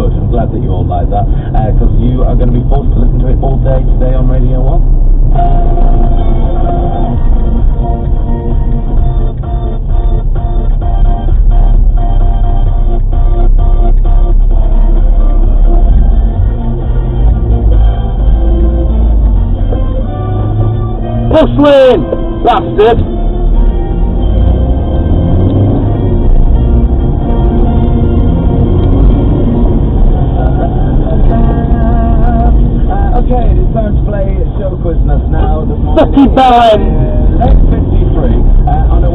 Good, I'm glad that you all like that, because you are going to be forced to listen to it all day today on Radio 1. Porcelain! Bastard! Okay, it's time to play Show Quizness now. Fucking bellend! Leg 53 on a